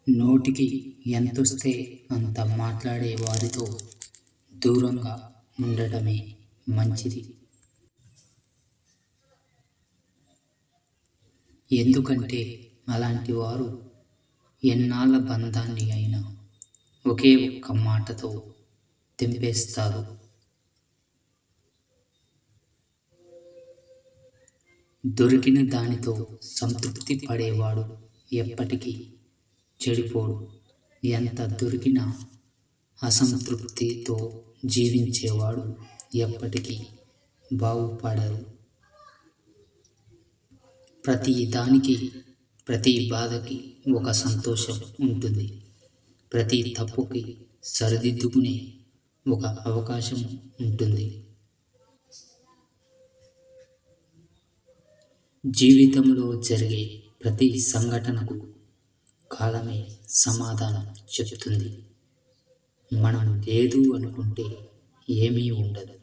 నోటికి ఎంతొస్తే అంత మాట్లాడే వారితో దూరంగా ఉండటమే మంచిది. ఎందుకంటే అలాంటి వారు ఎన్నాళ్ళ బంధాన్ని అయినా ఒకే ఒక్క మాటతో తెంపేస్తారు. దొరికిన దానితో సంతృప్తి పడేవాడు ఎప్పటికీ చెడిపోడు. ఎంత దొరికినా అసంతృప్తితో జీవించేవాడు ఎప్పటికీ బాగుపడరు. ప్రతి దానికి, ప్రతి బాధకి ఒక సంతోషం ఉంటుంది. ప్రతి తప్పుకి సరిదిద్దుకునే ఒక అవకాశం ఉంటుంది. జీవితంలో జరిగే ప్రతి సంఘటనకు కాలమే సమాధానం చెబుతుంది. మనం లేదు అనుకుంటే ఏమీ ఉండదు.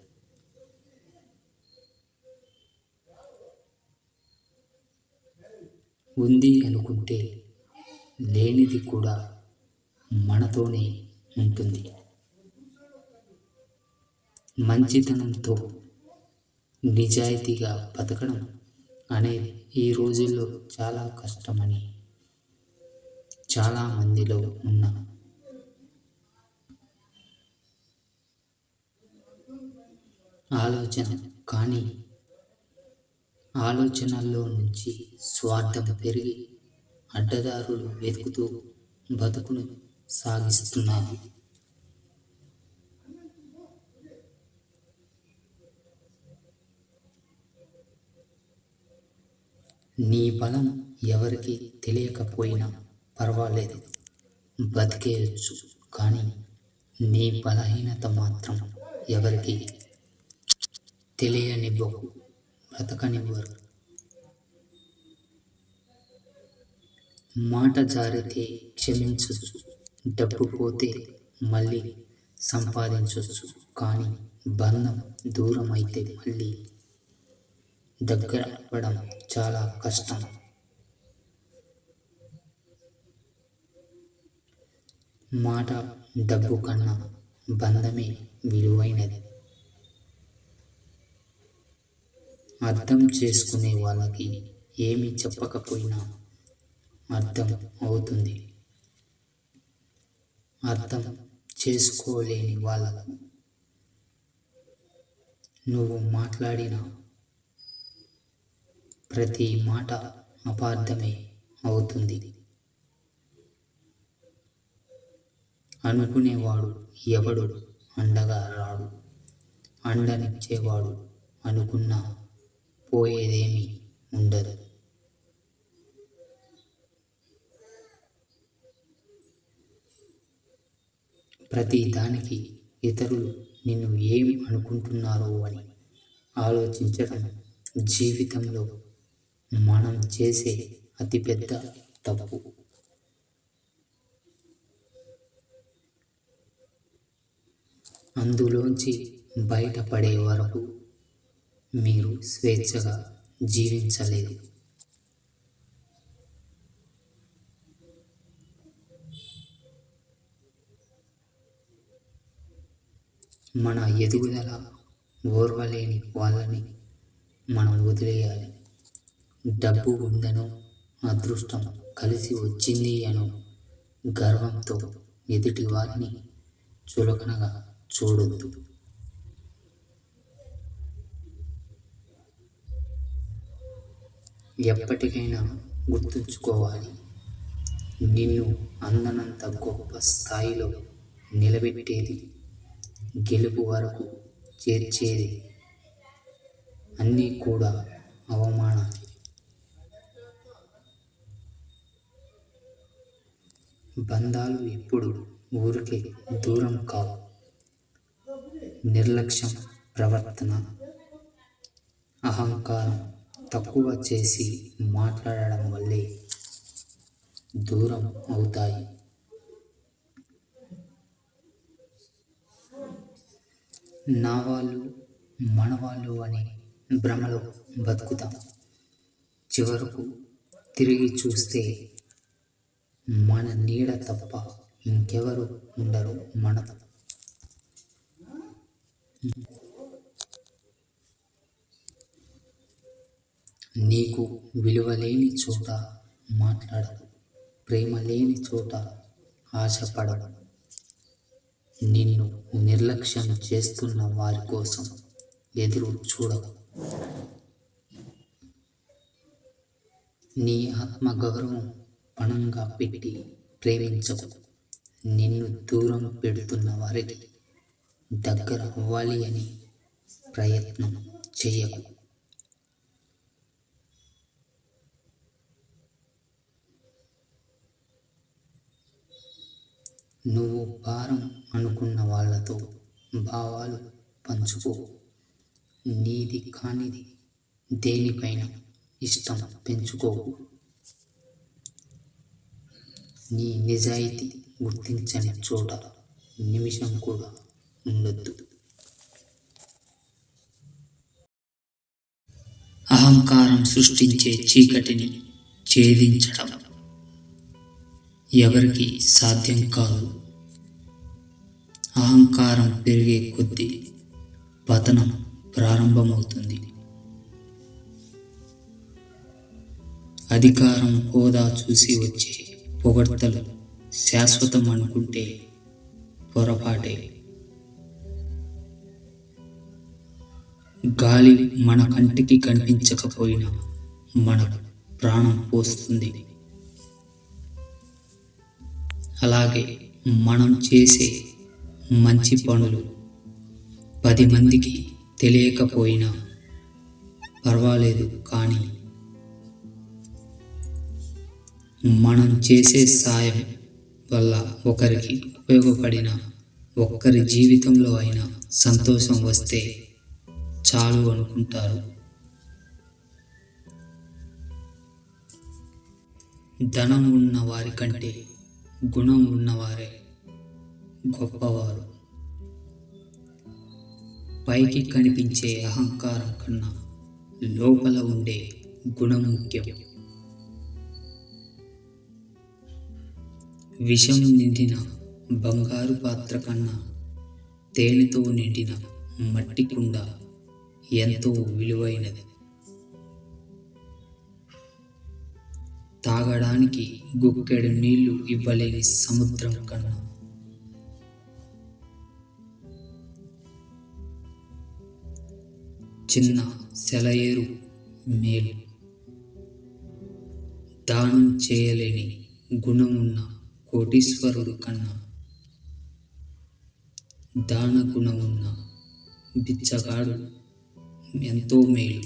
ఉంది అనుకుంటే లేనిది కూడా మనతోనే ఉంటుంది. మంచితనంతో నిజాయితీగా బతకడం అనేది ఈ రోజుల్లో చాలా కష్టమని చాలామందిలో ఉన్న ఆలోచన. కానీ ఆలోచనల్లో నుంచి స్వార్థం పెరిగి అడ్డదారులు వెతుకుతూ బతుకును సాగిస్తున్నారు. నీ బలం ఎవరికి తెలియకపోయినా పర్వాలేదు, బతికేయచ్చు. కానీ నీ బలహీనత మాత్రం ఎవరికి తెలియనివ్వకు, బ్రతకనివ్వరు. మాట జారితే క్షమించవచ్చు, డబ్బు పోతే మళ్ళీ సంపాదించవచ్చు. కానీ బంధం దూరం అయితే మళ్ళీ దగ్గర అవ్వడం చాలా కష్టం. మాట డబ్బు కన్నా బంధమే విలువైనది. అర్థం చేసుకునే వాళ్ళకి ఏమీ చెప్పకపోయినా అర్థం అవుతుంది. అర్థం చేసుకోలేని వాళ్ళకు నువ్వు మాట్లాడిన ప్రతి మాట అపార్థమే అవుతుంది. అనుకునేవాడు ఎవడు అండగా రాడు, అండనిచ్చేవాడు అనుకున్నా పోయేదేమీ ఉండదు. ప్రతి దానికి ఇతరులు నిన్ను ఏం అనుకుంటున్నారో అని ఆలోచించడం జీవితంలో మనం చేసే అతిపెద్ద తప్పు. అందులోంచి బయటపడే వరకు మీరు స్వేచ్ఛగా జీవించలేదు. మన ఎదుగుదల ఓర్వలేని వాళ్ళని మనం వదిలేయాలి. డబ్బు ఉందనో, అదృష్టం కలిసి వచ్చింది అనో గర్వంతో ఎదుటి వారిని చులకనగా చూడొద్దు. ఎప్పటికైనా గుర్తుంచుకోవాలి, నిన్ను అందనంత గొప్ప స్థాయిలో నిలబెట్టేది, గెలుపు వరకు చేర్చేది అన్నీ కూడా అవమానాలు. బంధాలు ఎప్పుడు ఊరికే దూరం కావు. నిర్లక్ష్యం, ప్రవర్తన, అహంకారం తక్కువ చేసి మాట్లాడడం వల్లే దూరం అవుతాయి. నా వాళ్ళు, మనవాళ్ళు అనే భ్రమలో బతుకుతాం. చివరకు తిరిగి చూస్తే మన నీడ తప్ప ఇంకెవరు ఉండరు మనతో. నీకు విలువ లేని చోట మాట్లాడవు, ప్రేమ లేని చోట ఆశపడవు. నిన్ను నిర్లక్ష్యం చేస్తున్న వారి కోసం ఎదురు చూడవు. నీ ఆత్మగౌరవం పణంగా పెట్టి ప్రేమించవు. నిన్ను దూరం పెడుతున్న వారికి దగ్గర అవ్వాలి అని ప్రయత్నం చేయకు. నువ్వు భారం అనుకున్న వాళ్ళతో భావాలు పంచుకో. నీది కానిది దేనిపైన ఇష్టం పెంచుకోకు. నీ నిజాయితీ గుర్తించని చోట నిమిషం కూడా ఉండొద్దు. అహంకారం సృష్టించే చీకటిని ఛేదించడం ఎవరికి సాధ్యం కాదు. అహంకారం పెరిగే కొద్దీ పతనం ప్రారంభమవుతుంది. అధికారం, హోదా చూసి వచ్చే పొగడ్తలు శాశ్వతం అనుకుంటే పొరపాటే. గాలి మన కంటికి కనిపించకపోయినా మనకు ప్రాణం పోస్తుంది. అలాగే మనం చేసే మంచి పనులు 10 మందికి తెలియకపోయినా పర్వాలేదు, కానీ మనం చేసే సాయం వల్ల ఒకరికి ఉపయోగపడిన ఒక్కరి జీవితంలో అయినా సంతోషం వస్తే చాలు అనుకుంటారు. ధనం ఉన్న వారి కంటే గుణం ఉన్నవారే గొప్పవారు. పైకి కనిపించే అహంకారం కన్నా లోపల ఉండే గుణం ముఖ్యం. విషం నిండిన బంగారు పాత్ర కన్నా తేనెతో నిండిన మట్టి కుండ ఎంతో విలువైనది. తాగడానికి గుక్కెడు నీళ్లు ఇవ్వలేని సముద్రం కన్నా చిన్న సెలయేరు మేలు. దానం చేయలేని గుణమున్న కోటీశ్వరుడు కన్నా దాన గుణమున్న బిచ్చగాడు ఎంతో మేలు.